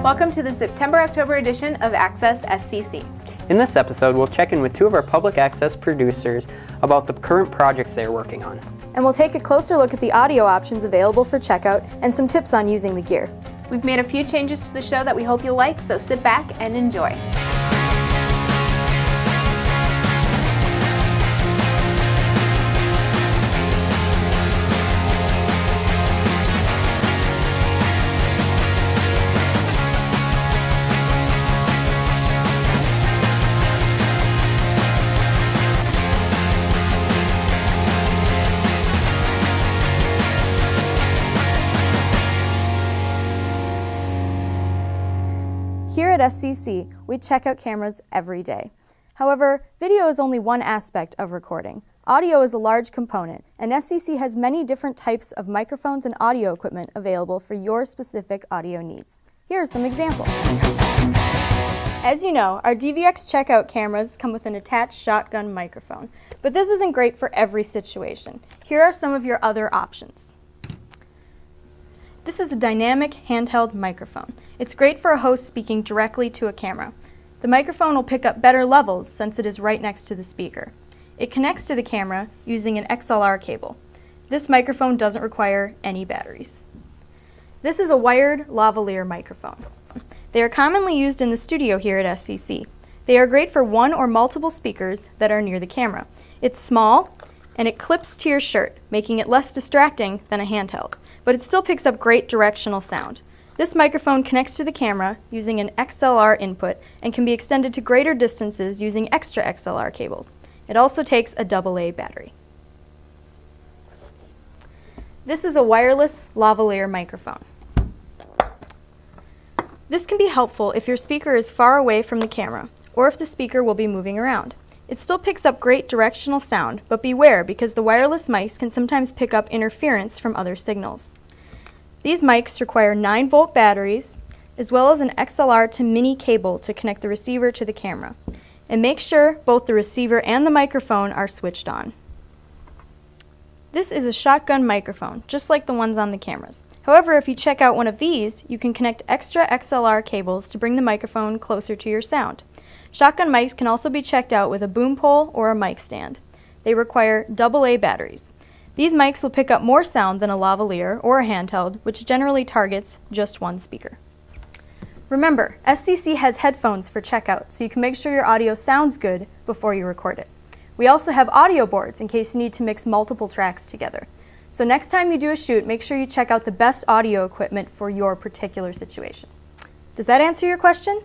Welcome to the September-October edition of Access SCC. In this episode, we'll check in with two of our public access producers about the current projects they're working on. And we'll take a closer look at the audio options available for checkout and some tips on using the gear. We've made a few changes to the show that we hope you'll like, so sit back and enjoy. Here at SCC, we check out cameras every day. However, video is only one aspect of recording. Audio is a large component, and SCC has many different types of microphones and audio equipment available for your specific audio needs. Here are some examples. As you know, our DVX checkout cameras come with an attached shotgun microphone, but this isn't great for every situation. Here are some of your other options. This is a dynamic handheld microphone. It's great for a host speaking directly to a camera. The microphone will pick up better levels since it is right next to the speaker. It connects to the camera using an XLR cable. This microphone doesn't require any batteries. This is a wired lavalier microphone. They are commonly used in the studio here at SCC. They are great for one or multiple speakers that are near the camera. It's small and it clips to your shirt, making it less distracting than a handheld, but it still picks up great directional sound. This microphone connects to the camera using an XLR input and can be extended to greater distances using extra XLR cables. It also takes a AA battery. This is a wireless lavalier microphone. This can be helpful if your speaker is far away from the camera or if the speaker will be moving around. It still picks up great directional sound, but beware because the wireless mics can sometimes pick up interference from other signals. These mics require 9-volt batteries, as well as an XLR to mini cable to connect the receiver to the camera. And make sure both the receiver and the microphone are switched on. This is a shotgun microphone, just like the ones on the cameras. However, if you check out one of these, you can connect extra XLR cables to bring the microphone closer to your sound. Shotgun mics can also be checked out with a boom pole or a mic stand. They require AA batteries. These mics will pick up more sound than a lavalier or a handheld, which generally targets just one speaker. Remember, SCC has headphones for checkout, so you can make sure your audio sounds good before you record it. We also have audio boards in case you need to mix multiple tracks together. So next time you do a shoot, make sure you check out the best audio equipment for your particular situation. Does that answer your question?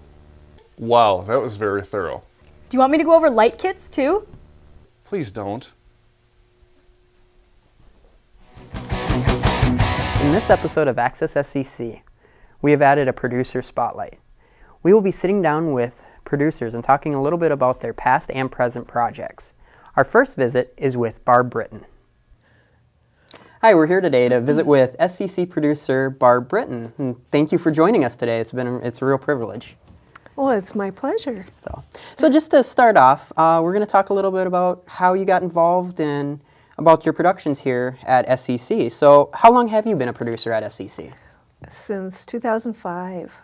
Wow, that was very thorough. Do you want me to go over light kits too? Please don't. In this episode of Access SCC, we have added a producer spotlight. We will be sitting down with producers and talking a little bit about their past and present projects. Our first visit is with Barb Britton. Hi, we're here today to visit with SCC producer Barb Britton. And thank you for joining us today. It's a real privilege. Well, it's my pleasure. So just to start off, we're going to talk a little bit about how you got involved and about your productions here at SCC. So how long have you been a producer at SCC? Since 2005.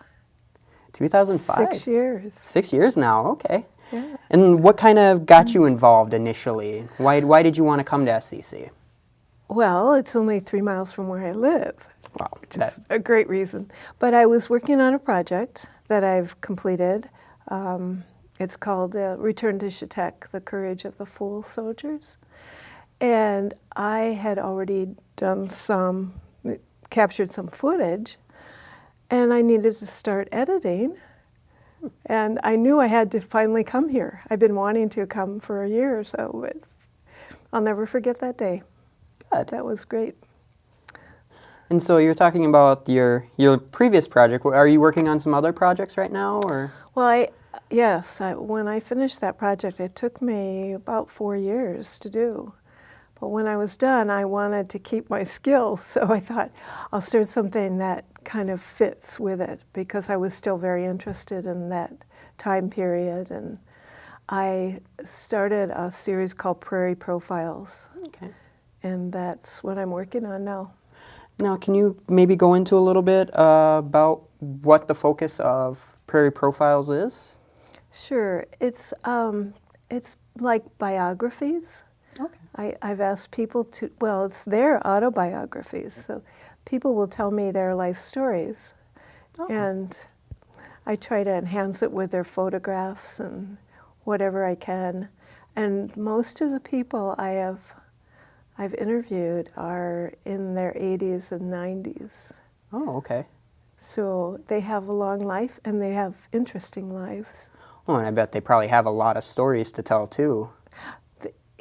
2005? 6 years. 6 years now, okay. Yeah. And what kind of got you involved initially? Why did you want to come to SCC? Well, it's only 3 miles from where I live, Wow. which is a great reason. But I was working on a project that I've completed. It's called Return to Shatek, The Courage of the Fool Soldiers. And I had already captured some footage, and I needed to start editing. And I knew I had to finally come here. I've been wanting to come for a year or so, but I'll never forget that day. Good. That was great. And so you're talking about your previous project. Are you working on some other projects right now, or? Well, when I finished that project, it took me about 4 years to do. But when I was done, I wanted to keep my skills, so I thought I'll start something that kind of fits with it, because I was still very interested in that time period. And I started a series called Prairie Profiles. Okay. And that's what I'm working on now. Now, can you maybe go into a little bit about what the focus of Prairie Profiles is? Sure. It's like biographies. Okay. I've asked people to, well, it's their autobiographies, so people will tell me their life stories. And I try to enhance it with their photographs and whatever I can. And most of the people I've interviewed are in their 80s and 90s. Oh, okay. So they have a long life and they have interesting lives. Oh, and I bet they probably have a lot of stories to tell too.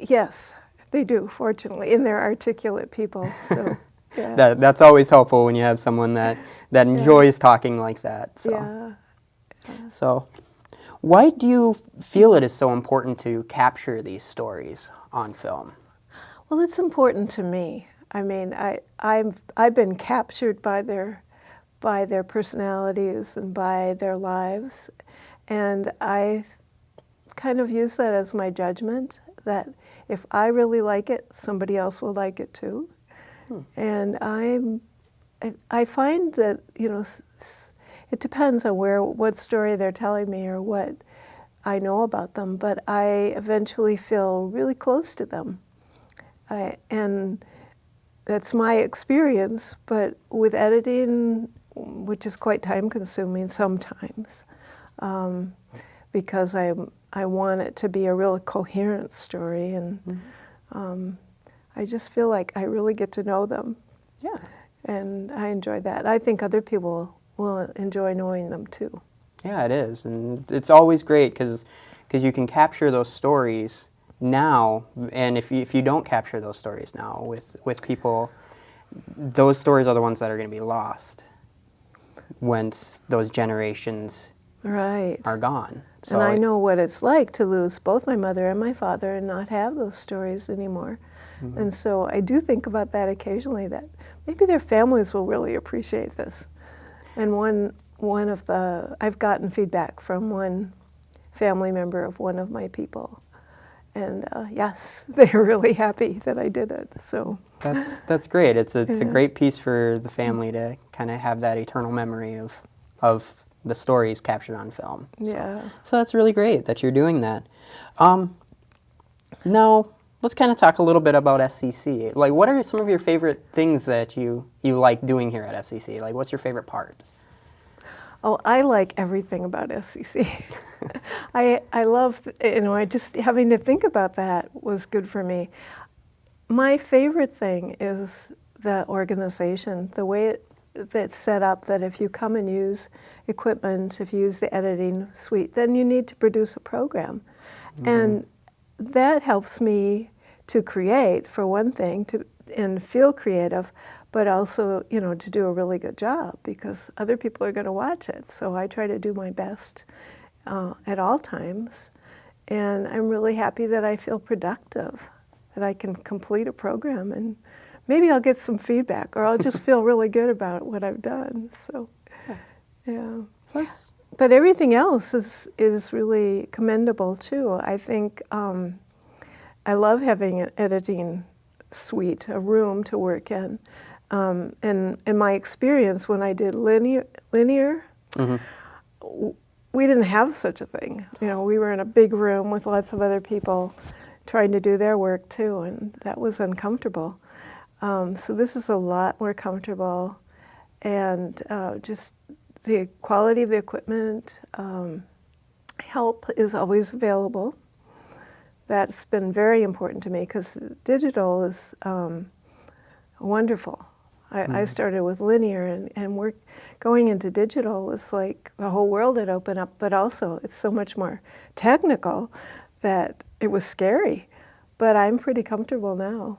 Yes, they do, fortunately, and they're articulate people. So yeah. That's always helpful when you have someone that enjoys talking like that. So. Yeah. So, why do you feel it is so important to capture these stories on film? Well, it's important to me. I mean, I've been captured by their personalities and by their lives, and I kind of use that as my judgment, that if I really like it, somebody else will like it too. And I find that, you know, it depends on what story they're telling me or what I know about them, but I eventually feel really close to them. And that's my experience, but with editing, which is quite time-consuming sometimes, because I want it to be a real coherent story, and I just feel like I really get to know them. Yeah. And I enjoy that. I think other people will enjoy knowing them too. Yeah, it is, and it's always great because you can capture those stories now, and if you don't capture those stories now with people, those stories are the ones that are going to be lost once those generations are gone. So and I know what it's like to lose both my mother and my father and not have those stories anymore. And so I do think about that occasionally, that maybe their families will really appreciate this. And one of the, I've gotten feedback from one family member of one of my people. And yes, they're really happy that I did it. So that's great. It's a great piece for the family to kind of have that eternal memory of the stories captured on film. Yeah. So that's really great that you're doing that. Now let's kind of talk a little bit about SCC. Like, what are some of your favorite things that you like doing here at SCC? Like, what's your favorite part? Oh, I like everything about SCC. I love, I just having to think about that was good for me. My favorite thing is the organization, the way that's set up, that if you come and use equipment, if you use the editing suite, then you need to produce a program. And that helps me to create, for one thing, and feel creative, but also, to do a really good job, because other people are going to watch it. So I try to do my best at all times. And I'm really happy that I feel productive, that I can complete a program, and maybe I'll get some feedback, or I'll just feel really good about what I've done. So, yeah. But everything else is really commendable too. I think I love having an editing suite, a room to work in. And in my experience, when I did linear, we didn't have such a thing. We were in a big room with lots of other people trying to do their work too, and that was uncomfortable. So this is a lot more comfortable, and just the quality of the equipment, help is always available. That's been very important to me, because digital is wonderful. I started with linear, and going into digital was like the whole world had opened up, but also it's so much more technical that it was scary. But I'm pretty comfortable now.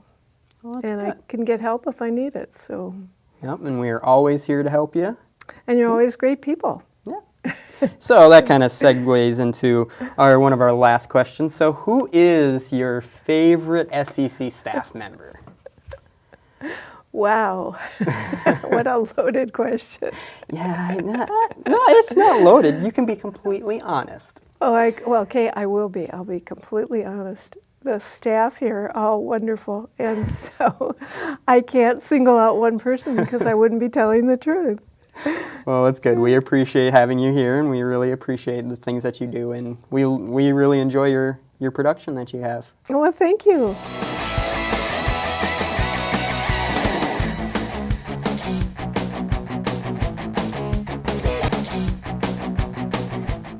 Well, and good. I can get help if I need it. So. Yep, and we are always here to help you. And you're always great people. Yeah. So that kind of segues into one of our last questions. So who is your favorite SCC staff member? Wow. What a loaded question. Yeah, no, it's not loaded. You can be completely honest. Okay, I will be. I'll be completely honest. the staff here are all wonderful, and so I can't single out one person because I wouldn't be telling the truth. Well, that's good. We appreciate having you here, and we really appreciate the things that you do, and we really enjoy your production that you have. Well, thank you.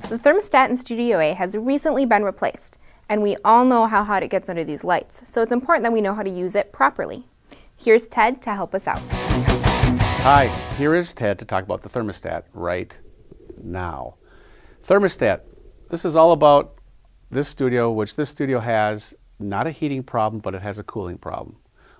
The thermostat in Studio A has recently been replaced, and we all know how hot it gets under these lights, so it's important that we know how to use it properly. Here's Ted to help us out. Hi, here is Ted to talk about the thermostat right now. Thermostat, this is all about this studio, which this studio has not a heating problem, but it has a cooling problem.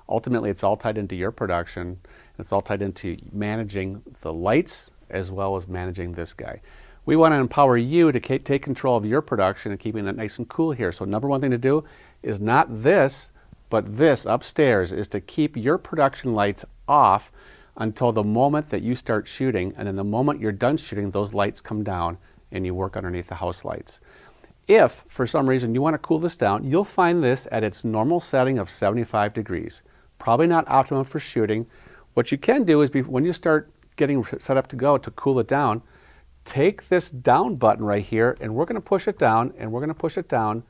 Ultimately, it's all tied into your production, and it's all tied into managing the lights as well as managing this guy. We want to empower you to take control of your production and keeping it nice and cool here. So number one thing to do is not this, but this upstairs is to keep your production lights off until the moment that you start shooting, and then the moment you're done shooting, those lights come down and you work underneath the house lights. If, for some reason, you want to cool this down, you'll find this at its normal setting of 75 degrees. Probably not optimum for shooting. What you can do is when you start getting set up to go to cool it down, take this down button right here, and we're going to push it down, and we're going to push it down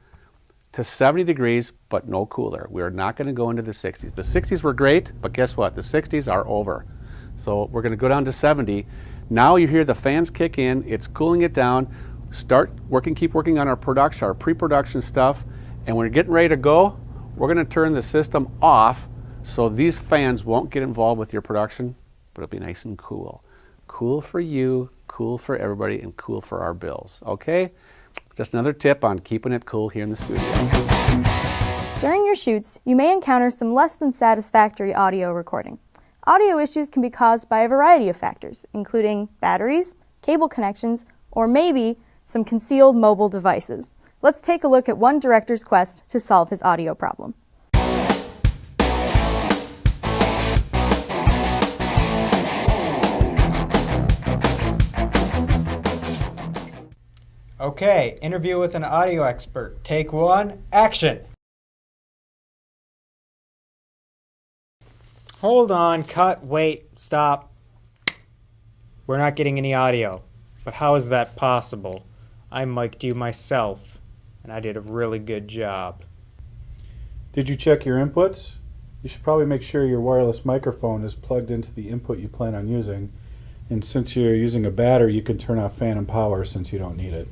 to 70 degrees, but no cooler. We're not going to go into the 60s. The 60s were great, but guess what? The 60s are over. So we're going to go down to 70. Now you hear the fans kick in. It's cooling it down. Keep working on our production, our pre-production stuff, and when we're getting ready to go, we're going to turn the system off so these fans won't get involved with your production, but it'll be nice and cool. Cool for you, cool for everybody, and cool for our bills, okay? Just another tip on keeping it cool here in the studio. During your shoots, you may encounter some less than satisfactory audio recording. Audio issues can be caused by a variety of factors, including batteries, cable connections, or maybe some concealed mobile devices. Let's take a look at one director's quest to solve his audio problem. Okay, interview with an audio expert. Take one, action. Hold on, cut, wait, stop. We're not getting any audio. But how is that possible? I mic'd you myself, and I did a really good job. Did you check your inputs? You should probably make sure your wireless microphone is plugged into the input you plan on using. And since you're using a battery, you can turn off phantom power since you don't need it.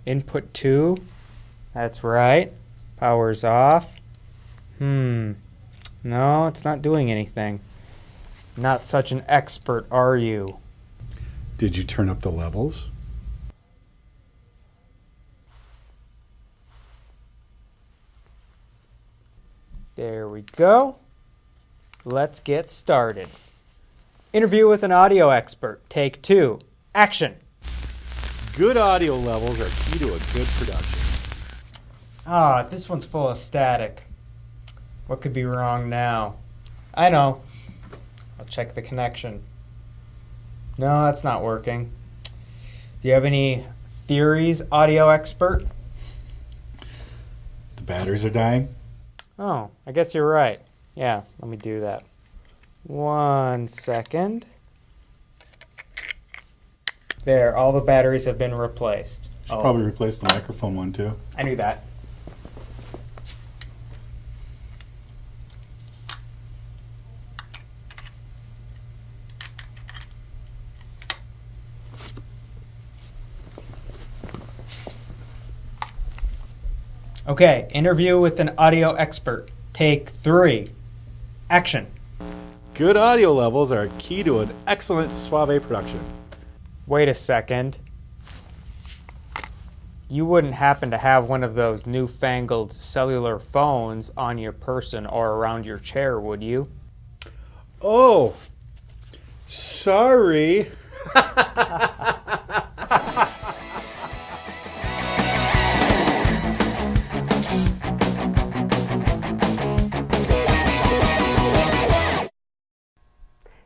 Input 2. That's right. Power's off. No, it's not doing anything. Not such an expert, are you? Did you turn up the levels? There we go. Let's get started. Interview with an audio expert. Take 2. Action. Good audio levels are key to a good production. This one's full of static. What could be wrong now? I know. I'll check the connection. No, that's not working. Do you have any theories, audio expert? The batteries are dying? Oh, I guess you're right. Yeah, let me do that. 1 second. There, all the batteries have been replaced. Should probably replace the microphone one too. I knew that. Okay, interview with an audio expert. Take 3. Action. Good audio levels are key to an excellent Suave production. Wait a second. You wouldn't happen to have one of those newfangled cellular phones on your person or around your chair, would you? Oh, sorry.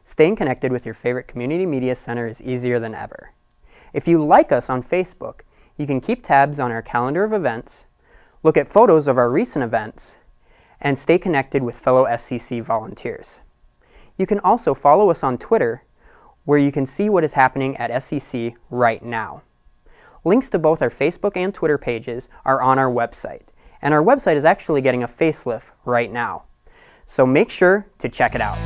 Staying connected with your favorite community media center is easier than ever. If you like us on Facebook, you can keep tabs on our calendar of events, look at photos of our recent events, and stay connected with fellow SCC volunteers. You can also follow us on Twitter, where you can see what is happening at SCC right now. Links to both our Facebook and Twitter pages are on our website, and our website is actually getting a facelift right now. So make sure to check it out.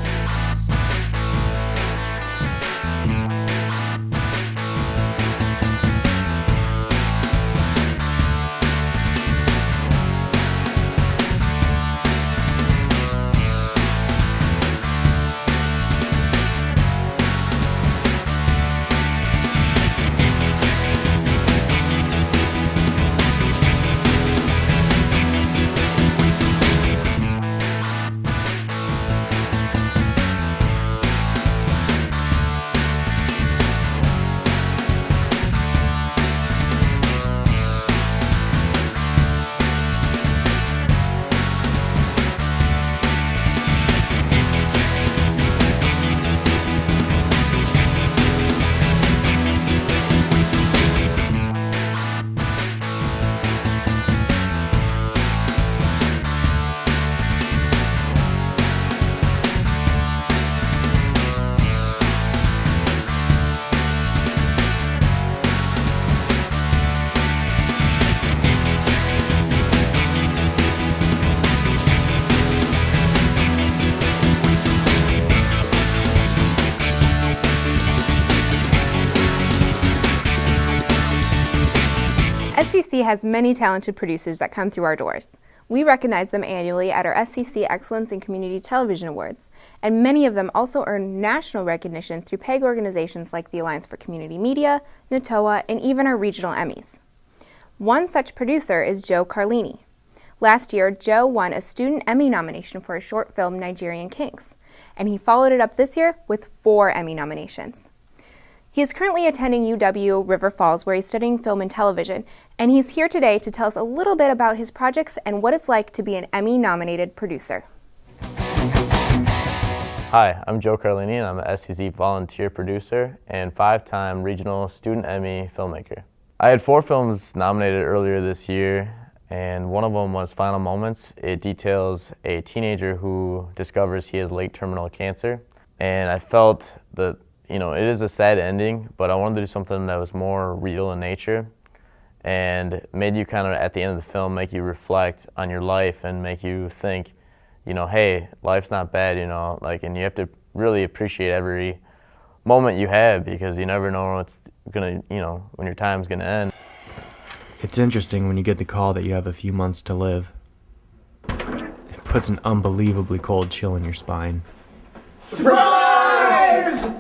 SCC has many talented producers that come through our doors. We recognize them annually at our SCC Excellence in Community Television Awards, and many of them also earn national recognition through PEG organizations like the Alliance for Community Media, NATOA, and even our regional Emmys. One such producer is Joe Carlini. Last year, Joe won a Student Emmy nomination for his short film Nigerian Kings, and he followed it up this year with 4 Emmy nominations. He is currently attending UW River Falls, where he's studying film and television, and he's here today to tell us a little bit about his projects and what it's like to be an Emmy-nominated producer. Hi, I'm Joe Carlini, and I'm an SCC volunteer producer and 5-time regional Student Emmy filmmaker. I had 4 films nominated earlier this year, and one of them was Final Moments. It details a teenager who discovers he has late terminal cancer, and I felt that it is a sad ending, but I wanted to do something that was more real in nature and made you kind of, at the end of the film, make you reflect on your life and make you think, hey, life's not bad, and you have to really appreciate every moment you have because you never know what's gonna, when your time's gonna end. It's interesting when you get the call that you have a few months to live. It puts an unbelievably cold chill in your spine. Surprise!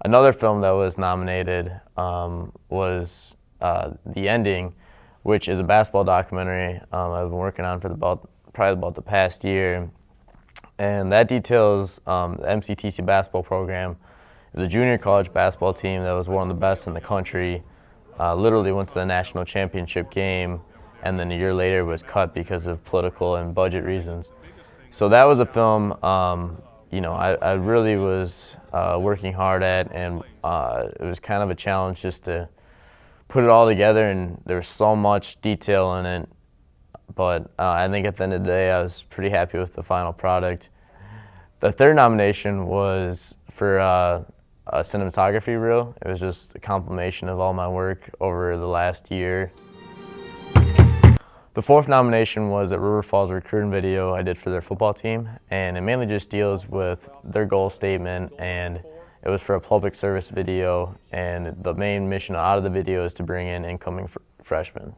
Another film that was nominated was The Ending, which is a basketball documentary I've been working on for probably about the past year. And that details the MCTC basketball program. It was a junior college basketball team that was one of the best in the country. Literally went to the national championship game, and then a year later was cut because of political and budget reasons. So that was a film I really was working hard at, and it was kind of a challenge just to put it all together, and there was so much detail in it. But I think at the end of the day, I was pretty happy with the final product. The third nomination was for a cinematography reel. It was just a compilation of all my work over the last year. The fourth nomination was a River Falls recruiting video I did for their football team, and it mainly just deals with their goal statement, and it was for a public service video, and the main mission out of the video is to bring in incoming freshmen.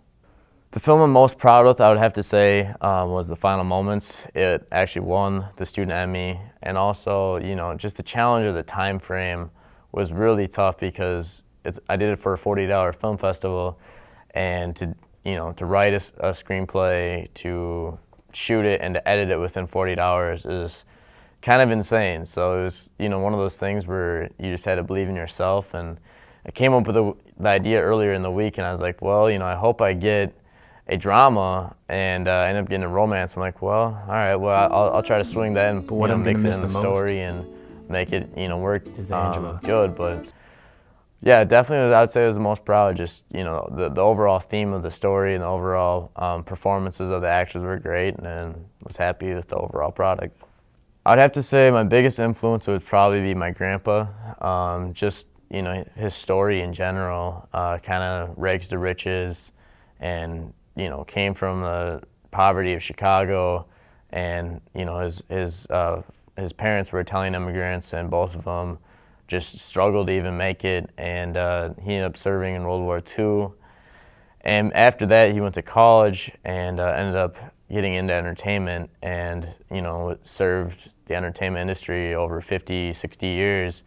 The film I'm most proud of, I would have to say, was The Final Moments. It actually won the Student Emmy, and also, just the challenge of the time frame was really tough because I did it for a $40 film festival, and to write a screenplay, to shoot it, and to edit it within 48 hours is kind of insane. So it was, one of those things where you just had to believe in yourself. And I came up with the idea earlier in the week, and I was like, well, I hope I get a drama, and I ended up getting a romance. I'm like, well, all right, well, I'll try to swing that and mix it in the story and make it, work is Angela. good. But Yeah, definitely. I'd say I was the most proud. Just the overall theme of the story and the overall performances of the actors were great, and was happy with the overall product. I'd have to say my biggest influence would probably be my grandpa. Just his story in general, kind of rags to riches, and came from the poverty of Chicago, and his parents were Italian immigrants, and both of them just struggled to even make it, and he ended up serving in World War II. And after that, he went to college and ended up getting into entertainment, and served the entertainment industry over 50, 60 years,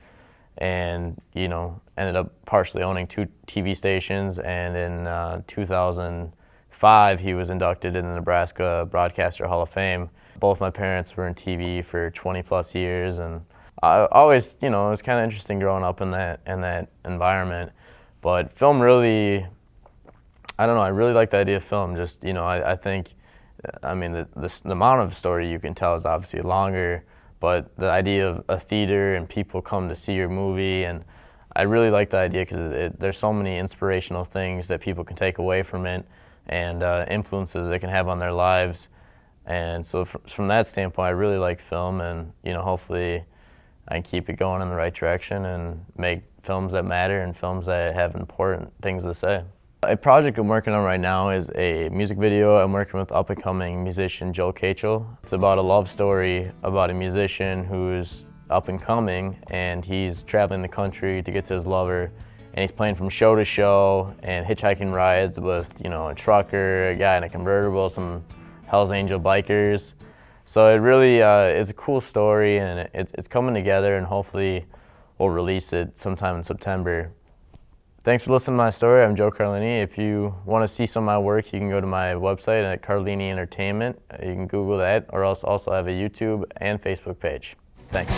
and ended up partially owning 2 TV stations. And in 2005, he was inducted in the Nebraska Broadcaster Hall of Fame. Both my parents were in TV for 20 plus years, and I always, it was kind of interesting growing up in that environment. But film really, I don't know, I really like the idea of film. Just, I think, the amount of story you can tell is obviously longer, but the idea of a theater and people come to see your movie, and I really like the idea because there's so many inspirational things that people can take away from it, and influences it can have on their lives. And so from that standpoint, I really like film, and hopefully I can keep it going in the right direction and make films that matter and films that have important things to say. A project I'm working on right now is a music video. I'm working with up-and-coming musician Joe Cachel. It's about a love story about a musician who's up-and-coming, and he's traveling the country to get to his lover, and he's playing from show to show and hitchhiking rides with a trucker, a guy in a convertible, some Hell's Angel bikers. So it really is a cool story, and it's coming together, and hopefully we'll release it sometime in September. Thanks for listening to my story. I'm Joe Carlini. If you want to see some of my work, you can go to my website at Carlini Entertainment. You can Google that, or else also have a YouTube and Facebook page. Thanks.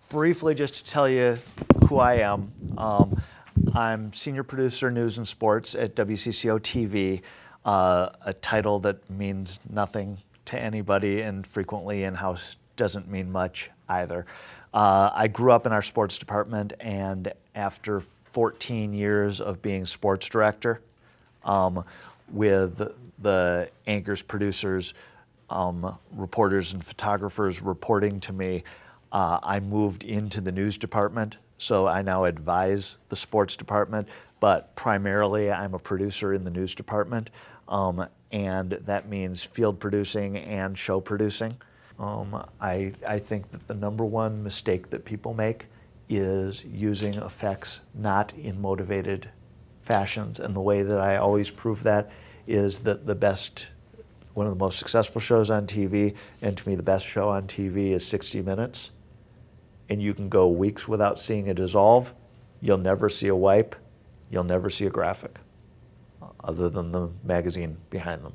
Briefly, just to tell you who I am, I'm Senior Producer News and Sports at WCCO TV, a title that means nothing to anybody, and frequently in-house doesn't mean much either. I grew up in our sports department, and after 14 years of being sports director, with the anchors, producers, reporters and photographers reporting to me, I moved into the news department, so I now advise the sports department, but primarily I'm a producer in the news department, and that means field producing and show producing. I think that the #1 mistake that people make is using effects not in motivated fashions, and the way that I always prove that is that one of the most successful shows on TV, and to me the best show on TV, is 60 Minutes. And you can go weeks without seeing a dissolve. You'll never see a wipe. You'll never see a graphic, other than the magazine behind them.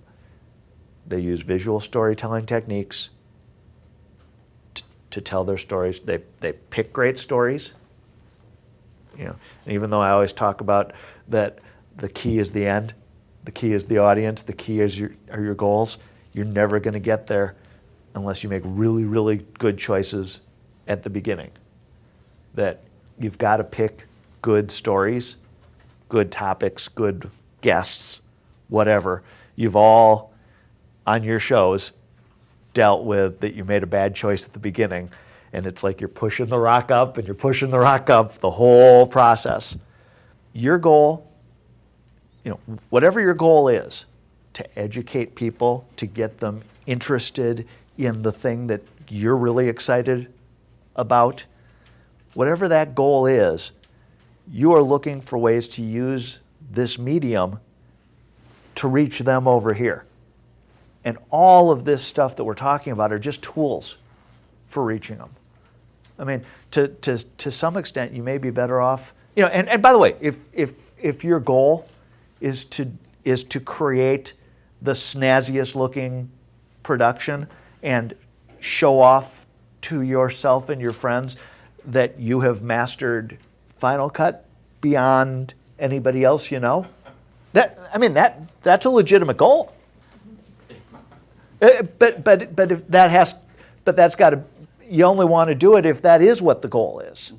They use visual storytelling techniques to tell their stories. They pick great stories. And even though I always talk about that the key is the end, the key is the audience, the key are your goals, you're never going to get there unless you make really, really good choices at the beginning. That you've got to pick good stories, good topics, good guests, whatever. You've all, on your shows, dealt with that you made a bad choice at the beginning, and it's like you're pushing the rock up and you're pushing the rock up the whole process. Your goal, whatever your goal is, to educate people, to get them interested in the thing that you're really excited about, whatever that goal is, you are looking for ways to use this medium to reach them over here. And all of this stuff that we're talking about are just tools for reaching them. I mean, to some extent, you may be better off, you know, and by the way, if your goal is to create the snazziest looking production and show off to yourself and your friends that you have mastered Final Cut beyond anybody else you know, that's a legitimate goal. But if that has, but that's got to, you only want to do it if that is what the goal is.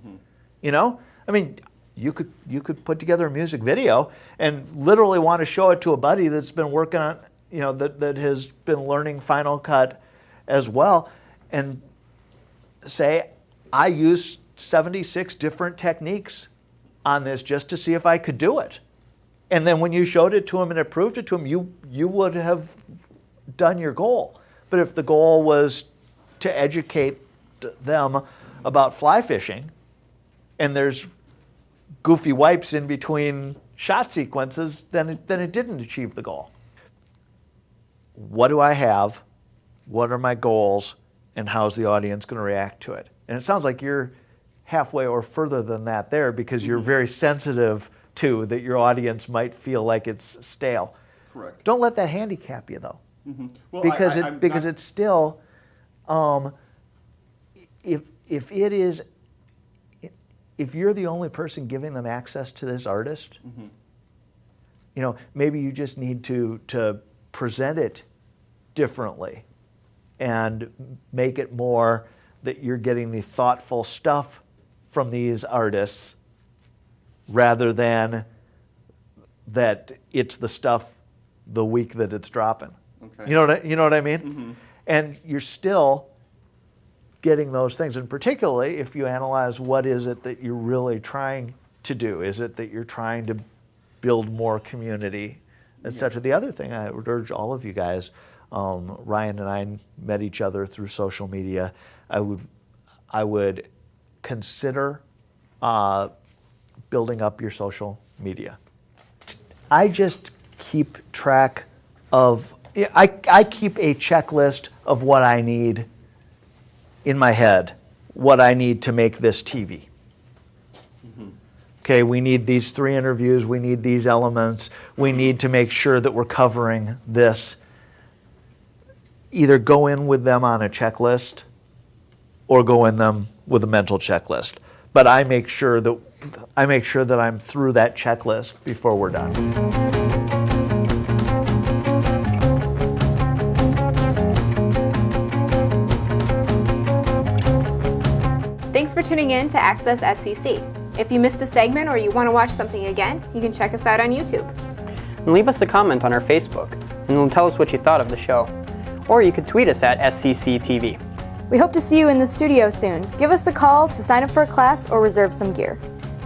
You know, I mean, you could put together a music video and literally want to show it to a buddy that's been working on, you know, that has been learning Final Cut as well, and say, I used 76 different techniques on this just to see if I could do it. And then when you showed it to him and it proved it to him, you would have done your goal. But if the goal was to educate them about fly fishing, and there's goofy wipes in between shot sequences, then it didn't achieve the goal. What do I have? What are my goals? And how's the audience going to react to it? And it sounds like you're halfway or further than that there, because you're very sensitive to that your audience might feel like it's stale. Correct. Don't let that handicap you, though. Well, Because it's still, if you're the only person giving them access to this artist, you know, maybe you just need to present it differently and make it more that you're getting the thoughtful stuff from these artists rather than that it's the stuff the week that it's dropping. Okay. You know what I mean? And you're still getting those things, and particularly if you analyze what is it that you're really trying to do. Is it that you're trying to build more community, etc.? The other thing I would urge all of you guys, Ryan and I met each other through social media. I would consider building up your social media. I just keep track of, I keep a checklist of what I need in my head, what I need to make this TV. Okay, we need these 3 interviews, we need these elements, we need to make sure that we're covering this. Either go in with them on a checklist or go in them with a mental checklist. But I make sure that I'm through that checklist before we're done. Thanks for tuning in to Access SCC. If you missed a segment or you want to watch something again, you can check us out on YouTube. And leave us a comment on our Facebook, and tell us what you thought of the show. Or you could tweet us at SCC TV. We hope to see you in the studio soon. Give us a call to sign up for a class or reserve some gear.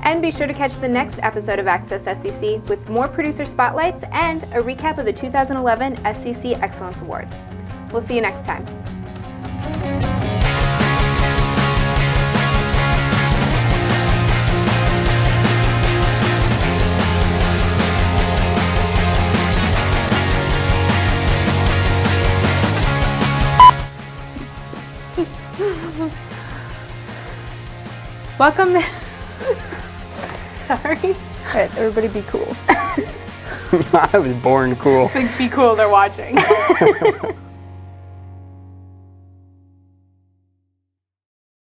And be sure to catch the next episode of Access SCC with more producer spotlights and a recap of the 2011 SCC Excellence Awards. We'll see you next time. Welcome. Sorry. All right, everybody be cool. I was born cool. Be cool, they're watching.